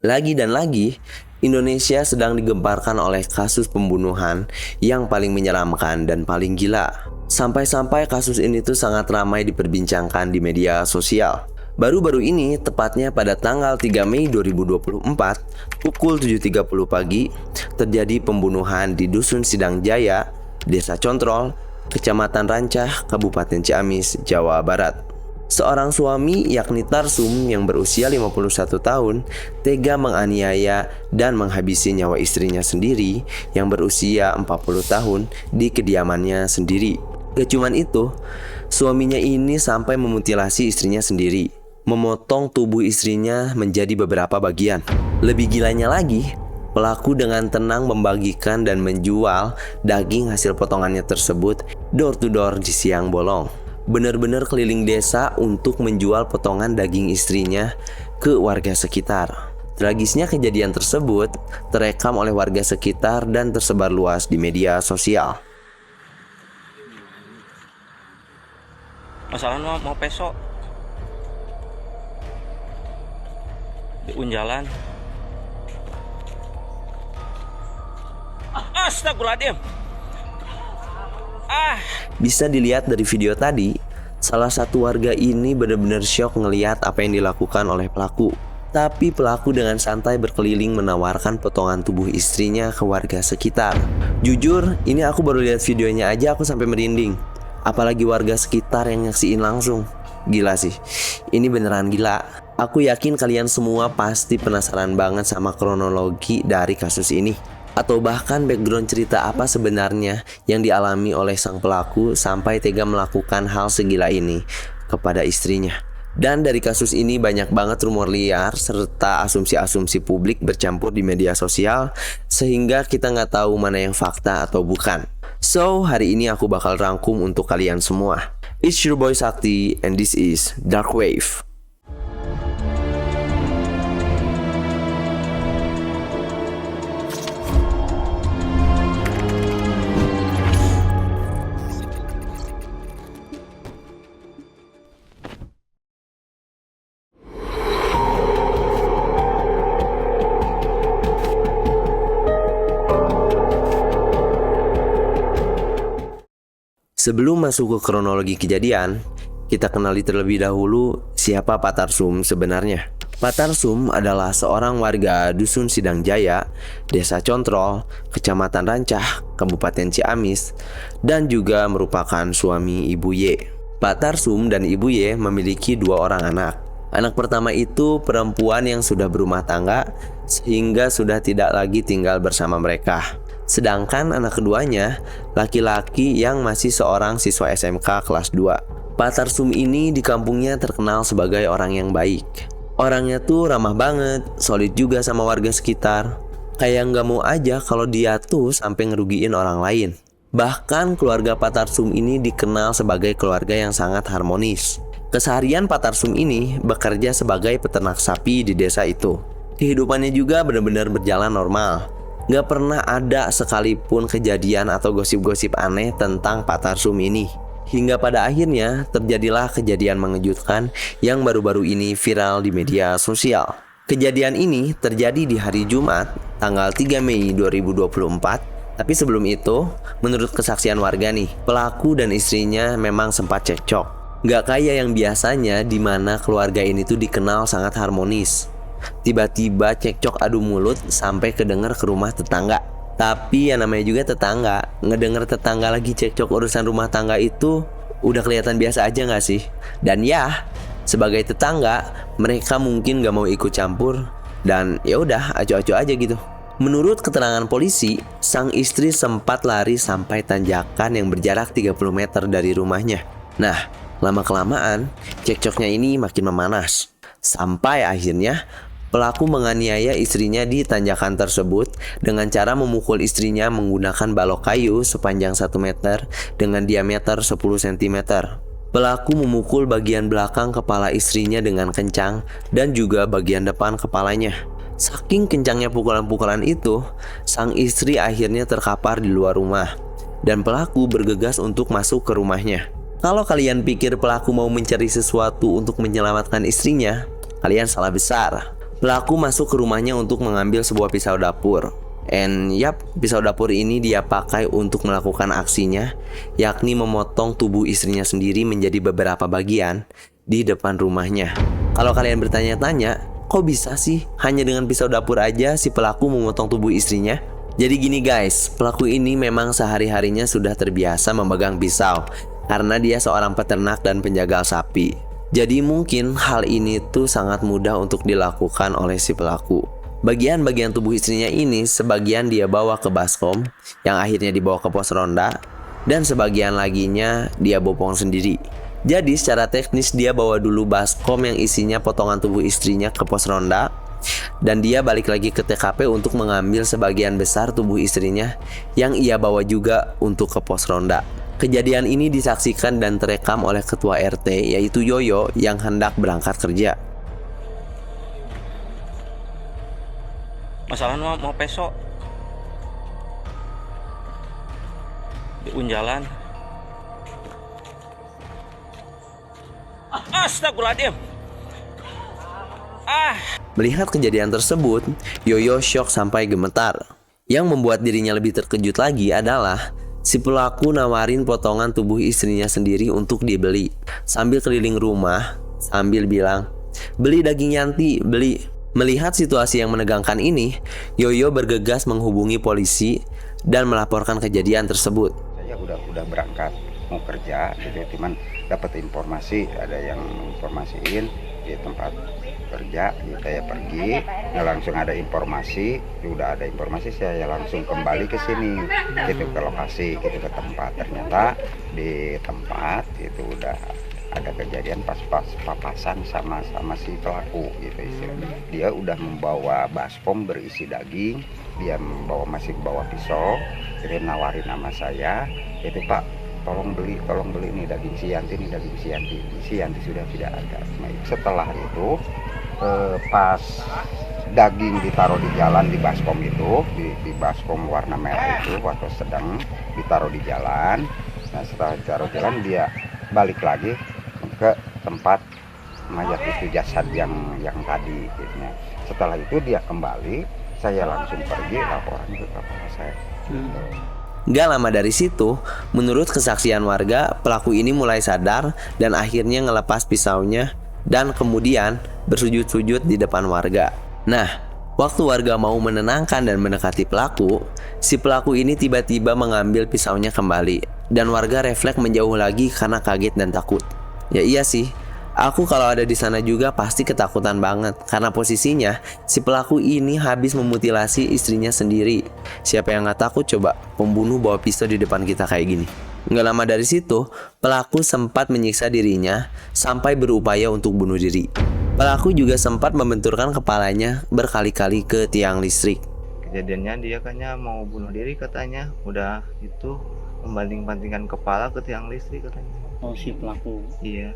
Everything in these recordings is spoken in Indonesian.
Lagi dan lagi, Indonesia sedang digemparkan oleh kasus pembunuhan yang paling menyeramkan dan paling gila. Sampai-sampai kasus ini tuh sangat ramai diperbincangkan di media sosial. Baru-baru ini, tepatnya pada tanggal 3 Mei 2024, pukul 7.30 pagi, terjadi pembunuhan di Dusun Sidang Jaya, Desa Control, Kecamatan Rancah, Kabupaten Ciamis, Jawa Barat. Seorang suami yakni Tarsum yang berusia 51 tahun tega menganiaya dan menghabisi nyawa istrinya sendiri yang berusia 40 tahun di kediamannya sendiri. Gak cuman itu, suaminya ini sampai memutilasi istrinya sendiri, memotong tubuh istrinya menjadi beberapa bagian. Lebih gilanya lagi, pelaku dengan tenang membagikan dan menjual daging hasil potongannya tersebut door to door di siang bolong. Benar-benar keliling desa untuk menjual potongan daging istrinya ke warga sekitar. Tragisnya kejadian tersebut terekam oleh warga sekitar dan tersebar luas di media sosial. Masalahnya mau peso di unjalan. Astagfirullahaladzim. Bisa dilihat dari video tadi, salah satu warga ini benar-benar syok ngelihat apa yang dilakukan oleh pelaku. Tapi pelaku dengan santai berkeliling menawarkan potongan tubuh istrinya ke warga sekitar. Jujur, ini aku baru lihat videonya aja aku sampai merinding. Apalagi warga sekitar yang nyaksiin langsung. Gila sih, ini beneran gila. Aku yakin kalian semua pasti penasaran banget sama kronologi dari kasus ini. Atau bahkan background cerita apa sebenarnya yang dialami oleh sang pelaku sampai tega melakukan hal segila ini kepada istrinya. Dan dari kasus ini banyak banget rumor liar serta asumsi-asumsi publik bercampur di media sosial, sehingga kita nggak tahu mana yang fakta atau bukan. So, hari ini aku bakal rangkum untuk kalian semua. It's your boy Sakti and this is Dark Wave. Sebelum masuk ke kronologi kejadian, kita kenali terlebih dahulu siapa Pak Tarsum sebenarnya. Pak Tarsum adalah seorang warga Dusun Sidang Jaya, Desa Control, Kecamatan Rancah, Kabupaten Ciamis, dan juga merupakan suami Ibu Y. Pak Tarsum dan Ibu Y memiliki 2 orang anak. Anak pertama itu perempuan yang sudah berumah tangga, sehingga sudah tidak lagi tinggal bersama mereka. Sedangkan anak keduanya, laki-laki yang masih seorang siswa SMK kelas 2. Pak Tarsum ini di kampungnya terkenal sebagai orang yang baik. Orangnya tuh ramah banget, solid juga sama warga sekitar. Kayak nggak mau aja kalau dia tuh sampai ngerugiin orang lain. Bahkan keluarga Pak Tarsum ini dikenal sebagai keluarga yang sangat harmonis. Keseharian Pak Tarsum ini bekerja sebagai peternak sapi di desa itu. Kehidupannya juga benar-benar berjalan normal. Gak pernah ada sekalipun kejadian atau gosip-gosip aneh tentang Pak Tarsum ini. Hingga pada akhirnya terjadilah kejadian mengejutkan yang baru-baru ini viral di media sosial. Kejadian ini terjadi di hari Jumat, tanggal 3 Mei 2024. Tapi sebelum itu, menurut kesaksian warga nih, pelaku dan istrinya memang sempat cekcok. Gak kayak yang biasanya di mana keluarga ini tuh dikenal sangat harmonis. Tiba-tiba cekcok adu mulut sampai kedenger ke rumah tetangga. Tapi yang namanya juga tetangga, ngedenger tetangga lagi cekcok urusan rumah tangga itu udah kelihatan biasa aja gak sih? Dan ya, sebagai tetangga, mereka mungkin gak mau ikut campur dan ya udah aco-aco aja gitu. Menurut keterangan polisi, sang istri sempat lari sampai tanjakan yang berjarak 30 meter dari rumahnya. Nah, lama-kelamaan cekcoknya ini makin memanas. Sampai akhirnya pelaku menganiaya istrinya di tanjakan tersebut dengan cara memukul istrinya menggunakan balok kayu sepanjang 1 meter dengan diameter 10 cm. Pelaku memukul bagian belakang kepala istrinya dengan kencang dan juga bagian depan kepalanya. Saking kencangnya pukulan-pukulan itu, sang istri akhirnya terkapar di luar rumah dan pelaku bergegas untuk masuk ke rumahnya. Kalau kalian pikir pelaku mau mencari sesuatu untuk menyelamatkan istrinya, kalian salah besar. Pelaku masuk ke rumahnya untuk mengambil sebuah pisau dapur. Pisau dapur ini dia pakai untuk melakukan aksinya, yakni memotong tubuh istrinya sendiri menjadi beberapa bagian di depan rumahnya. Kalau kalian bertanya-tanya, kok bisa sih hanya dengan pisau dapur aja si pelaku memotong tubuh istrinya? Jadi gini guys, pelaku ini memang sehari-harinya sudah terbiasa memegang pisau karena dia seorang peternak dan penjagal sapi. Jadi mungkin hal ini tuh sangat mudah untuk dilakukan oleh si pelaku. Bagian-bagian tubuh istrinya ini sebagian dia bawa ke baskom, yang akhirnya dibawa ke pos ronda, dan sebagian laginya dia bopong sendiri. Jadi secara teknis dia bawa dulu baskom yang isinya potongan tubuh istrinya ke pos ronda, dan dia balik lagi ke TKP untuk mengambil sebagian besar tubuh istrinya yang ia bawa juga untuk ke pos ronda. Kejadian ini disaksikan dan terekam oleh ketua RT yaitu Yoyo yang hendak berangkat kerja. Masalahnya mau peso di unjalan. Astagfirullahaladzim. Melihat kejadian tersebut, Yoyo syok sampai gemetar. Yang membuat dirinya lebih terkejut lagi adalah si pelaku nawarin potongan tubuh istrinya sendiri untuk dibeli, sambil keliling rumah sambil bilang, "Beli daging Yanti, beli." Melihat situasi yang menegangkan ini, Yoyo bergegas menghubungi polisi dan melaporkan kejadian tersebut. Saya udah berangkat mau kerja, gitu, cuman dapat informasi ada yang informasiin di tempat kerja, gitu, saya pergi, nah langsung ada informasi, saya langsung kembali ke sini, gitu, ke lokasi, gitu, ke tempat. Ternyata di tempat itu udah ada kejadian pas papasan sama si pelaku, gitu istilahnya. Dia udah membawa baskom berisi daging, dia masih bawa pisau, jadi nawarin nama saya, itu Pak, tolong beli nih daging si Yanti sudah tidak ada. Nah, setelah itu pas daging ditaruh di jalan di baskom itu, di baskom warna merah itu waktu sedang ditaruh di jalan. Nah setelah ditaruh jalan dia balik lagi ke tempat mayat itu, jasad yang tadi, gitu. Setelah itu dia kembali, saya langsung pergi laporan ke Kapolsek. Gak lama dari situ, menurut kesaksian warga, pelaku ini mulai sadar dan akhirnya ngelepas pisaunya dan kemudian bersujud-sujud di depan warga. Nah, waktu warga mau menenangkan dan mendekati pelaku, si pelaku ini tiba-tiba mengambil pisaunya kembali dan warga refleks menjauh lagi karena kaget dan takut. Ya iya sih, aku kalau ada di sana juga pasti ketakutan banget karena posisinya si pelaku ini habis memutilasi istrinya sendiri. Siapa yang gak takut coba pembunuh bawa pisau di depan kita kayak gini. Gak lama dari situ, pelaku sempat menyiksa dirinya sampai berupaya untuk bunuh diri. Pelaku juga sempat membenturkan kepalanya berkali-kali ke tiang listrik. Kejadiannya dia kayaknya mau bunuh diri katanya, udah itu membanting-bantingkan kepala ke tiang listrik katanya. Oh si pelaku? Iya.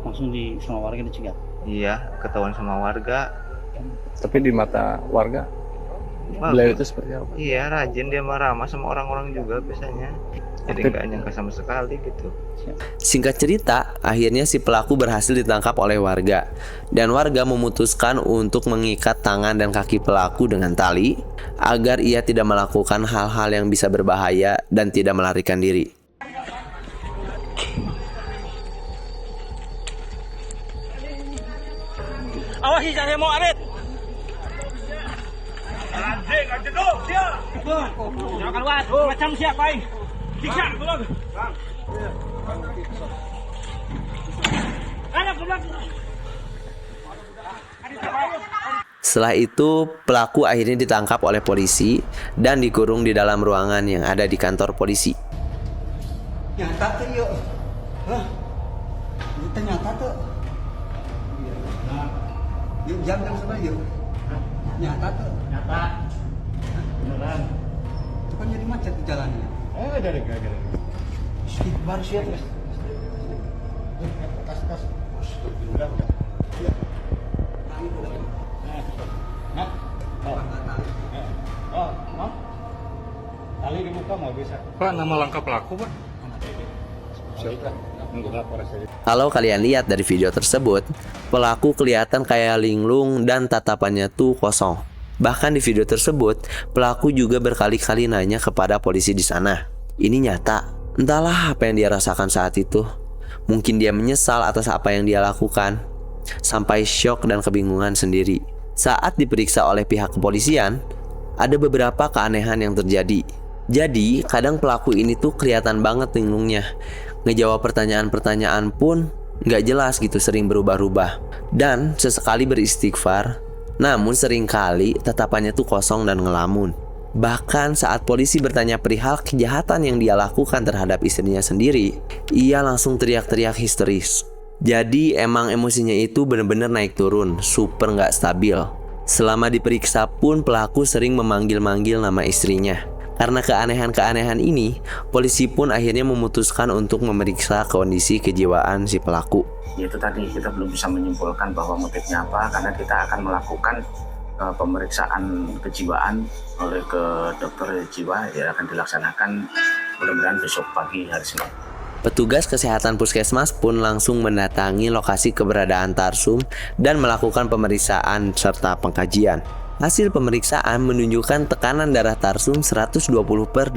Langsung sama warga dicegat? Iya, ketahuan sama warga. Tapi di mata warga, beliau itu seperti apa? Iya, rajin dia ramah sama orang-orang juga biasanya. Jadi nggak nyangka sama sekali gitu. Singkat cerita, akhirnya si pelaku berhasil ditangkap oleh warga. Dan warga memutuskan untuk mengikat tangan dan kaki pelaku dengan tali agar ia tidak melakukan hal-hal yang bisa berbahaya dan tidak melarikan diri. Awasi saya mau arit. Anjing, dong, siap. Jangan keluar, macam siapa ini? Siksa, belum. Setelah itu, pelaku akhirnya ditangkap oleh polisi dan dikurung di dalam ruangan yang ada di kantor polisi. Nyata tuh yuk, itu nyata tuh. Yuk jam sebelah yuk. Nyata tuh. Nyata. Beneran. Itu kan jadi macet di jalannya. Dari. Istighfar sih ya. Kas. Udah. Tali di muka mau bisa. Pak, nama lengkap pelaku, Pak? Kalau kalian lihat dari video tersebut, Pelaku kelihatan kayak linglung dan tatapannya tuh kosong. Bahkan di video tersebut, pelaku juga berkali-kali nanya kepada polisi di sana. Ini nyata. Entahlah apa yang dia rasakan saat itu. Mungkin dia menyesal atas apa yang dia lakukan. Sampai syok dan kebingungan sendiri. Saat diperiksa oleh pihak kepolisian, ada beberapa keanehan yang terjadi. Jadi, kadang pelaku ini tuh kelihatan banget linglungnya. Ngejawab pertanyaan-pertanyaan pun nggak jelas gitu, sering berubah-ubah. Dan sesekali beristighfar, namun seringkali tatapannya tuh kosong dan ngelamun. Bahkan saat polisi bertanya perihal kejahatan yang dia lakukan terhadap istrinya sendiri, ia langsung teriak-teriak histeris. Jadi emang emosinya itu benar-benar naik turun, super nggak stabil. Selama diperiksa pun pelaku sering memanggil-manggil nama istrinya. Karena keanehan-keanehan ini, polisi pun akhirnya memutuskan untuk memeriksa kondisi kejiwaan si pelaku. Itu tadi kita belum bisa menyimpulkan bahwa motifnya apa, karena kita akan melakukan pemeriksaan kejiwaan oleh ke dokter jiwa yang akan dilaksanakan mudah-mudahan besok pagi hari Senin. Petugas kesehatan puskesmas pun langsung mendatangi lokasi keberadaan Tarsum dan melakukan pemeriksaan serta pengkajian. Hasil pemeriksaan menunjukkan tekanan darah Tarsum 120/80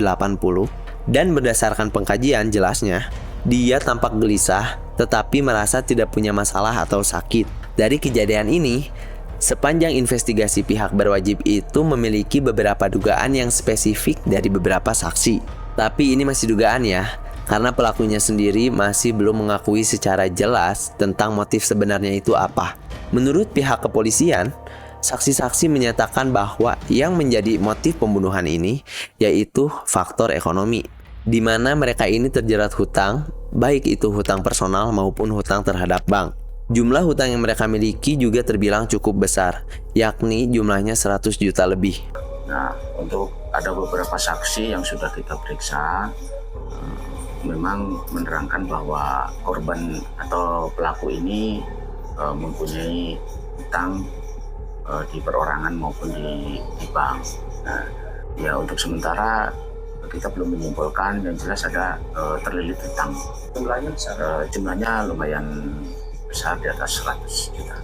dan berdasarkan pengkajian jelasnya, dia tampak gelisah tetapi merasa tidak punya masalah atau sakit. Dari kejadian ini, sepanjang investigasi pihak berwajib itu memiliki beberapa dugaan yang spesifik dari beberapa saksi. Tapi ini masih dugaan ya, karena pelakunya sendiri masih belum mengakui secara jelas tentang motif sebenarnya itu apa. Menurut pihak kepolisian, saksi-saksi menyatakan bahwa yang menjadi motif pembunuhan ini yaitu faktor ekonomi, di mana mereka ini terjerat hutang, baik itu hutang personal maupun hutang terhadap bank. Jumlah hutang yang mereka miliki juga terbilang cukup besar, yakni jumlahnya 100 juta lebih. Nah, untuk ada beberapa saksi yang sudah kita periksa, memang menerangkan bahwa korban atau pelaku ini mempunyai hutang di perorangan maupun di bank. Nah, ya untuk sementara kita belum menyimpulkan, yang jelas ada terlilit hutang. Jumlahnya lumayan besar, di atas 100 juta.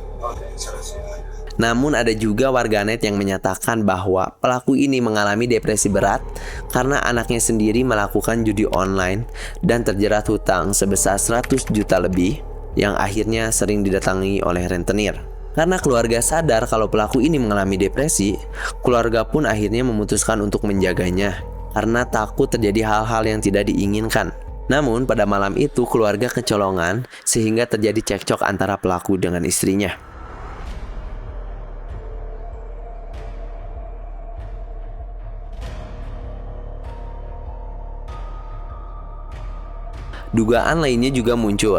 Namun ada juga warganet yang menyatakan bahwa pelaku ini mengalami depresi berat karena anaknya sendiri melakukan judi online dan terjerat hutang sebesar 100 juta lebih yang akhirnya sering didatangi oleh rentenir. Karena keluarga sadar kalau pelaku ini mengalami depresi, keluarga pun akhirnya memutuskan untuk menjaganya karena takut terjadi hal-hal yang tidak diinginkan. Namun pada malam itu keluarga kecolongan sehingga terjadi cekcok antara pelaku dengan istrinya. Dugaan lainnya juga muncul.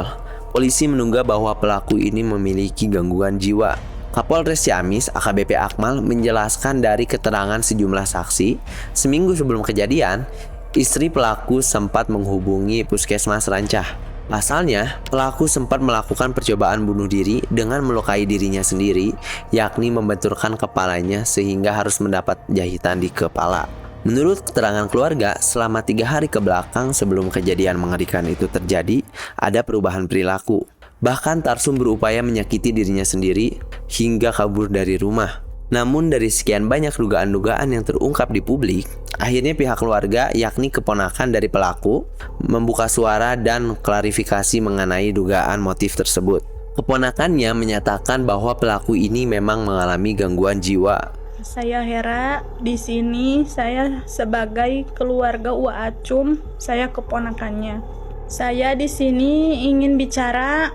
Polisi menduga bahwa pelaku ini memiliki gangguan jiwa. Kapolres Ciamis AKBP Akmal menjelaskan dari keterangan sejumlah saksi, seminggu sebelum kejadian, istri pelaku sempat menghubungi Puskesmas Rancah. Pasalnya, pelaku sempat melakukan percobaan bunuh diri dengan melukai dirinya sendiri, yakni membenturkan kepalanya sehingga harus mendapat jahitan di kepala. Menurut keterangan keluarga, selama 3 hari ke belakang sebelum kejadian mengerikan itu terjadi, ada perubahan perilaku. Bahkan Tarsum berupaya menyakiti dirinya sendiri hingga kabur dari rumah. Namun dari sekian banyak dugaan-dugaan yang terungkap di publik, akhirnya pihak keluarga, yakni keponakan dari pelaku, membuka suara dan klarifikasi mengenai dugaan motif tersebut. Keponakannya menyatakan bahwa pelaku ini memang mengalami gangguan jiwa. Saya Hera, di sini saya sebagai keluarga Wa Acum, saya keponakannya. Saya di sini ingin bicara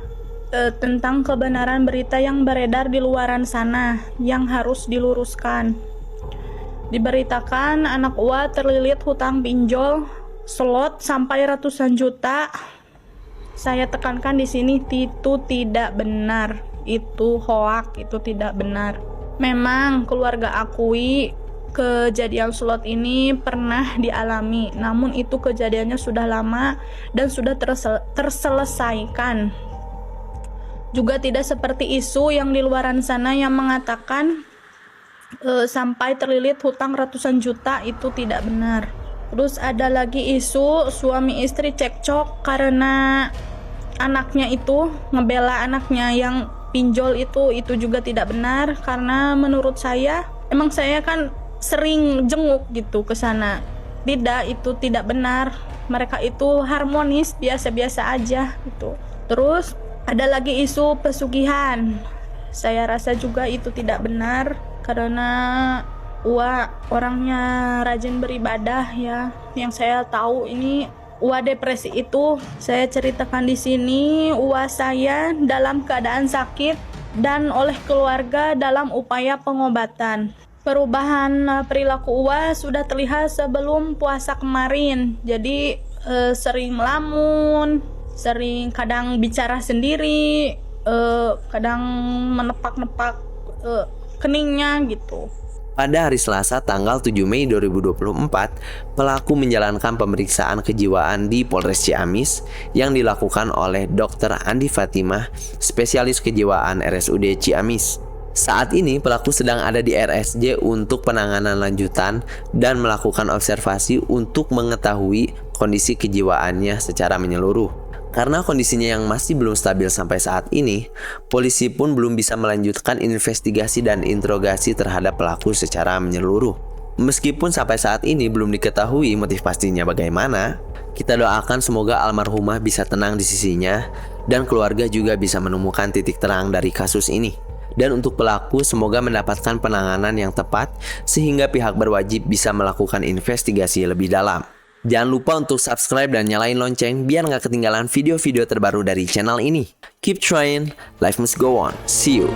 tentang kebenaran berita yang beredar di luaran sana yang harus diluruskan. Diberitakan anak Wa terlilit hutang pinjol, slot sampai ratusan juta. Saya tekankan di sini itu tidak benar, itu hoak, itu tidak benar. Memang keluarga akui kejadian slot ini pernah dialami, namun itu kejadiannya sudah lama dan sudah terselesaikan. Juga tidak seperti isu yang di luaran sana yang mengatakan sampai terlilit hutang ratusan juta, itu tidak benar. Terus ada lagi isu suami istri cekcok karena anaknya itu ngebela anaknya yang pinjol itu juga tidak benar, karena menurut saya emang saya kan sering jenguk gitu ke sana. Tidak, itu tidak benar. Mereka itu harmonis, biasa-biasa aja gitu. Terus ada lagi isu pesugihan. Saya rasa juga itu tidak benar, karena orangnya rajin beribadah ya. Yang saya tahu ini depresi itu, saya ceritakan di sini, saya dalam keadaan sakit dan oleh keluarga dalam upaya pengobatan. Perubahan perilaku sudah terlihat sebelum puasa kemarin. Jadi sering melamun, sering kadang bicara sendiri, kadang menepak-nepak keningnya gitu. Pada hari Selasa tanggal 7 Mei 2024, pelaku menjalankan pemeriksaan kejiwaan di Polres Ciamis yang dilakukan oleh Dr. Andi Fatimah, spesialis kejiwaan RSUD Ciamis. Saat ini pelaku sedang ada di RSJ untuk penanganan lanjutan dan melakukan observasi untuk mengetahui kondisi kejiwaannya secara menyeluruh. Karena kondisinya yang masih belum stabil sampai saat ini, polisi pun belum bisa melanjutkan investigasi dan interogasi terhadap pelaku secara menyeluruh. Meskipun sampai saat ini belum diketahui motif pastinya bagaimana, kita doakan semoga almarhumah bisa tenang di sisinya dan keluarga juga bisa menemukan titik terang dari kasus ini. Dan untuk pelaku semoga mendapatkan penanganan yang tepat sehingga pihak berwajib bisa melakukan investigasi lebih dalam. Jangan lupa untuk subscribe dan nyalain lonceng biar nggak ketinggalan video-video terbaru dari channel ini. Keep trying, life must go on. See you.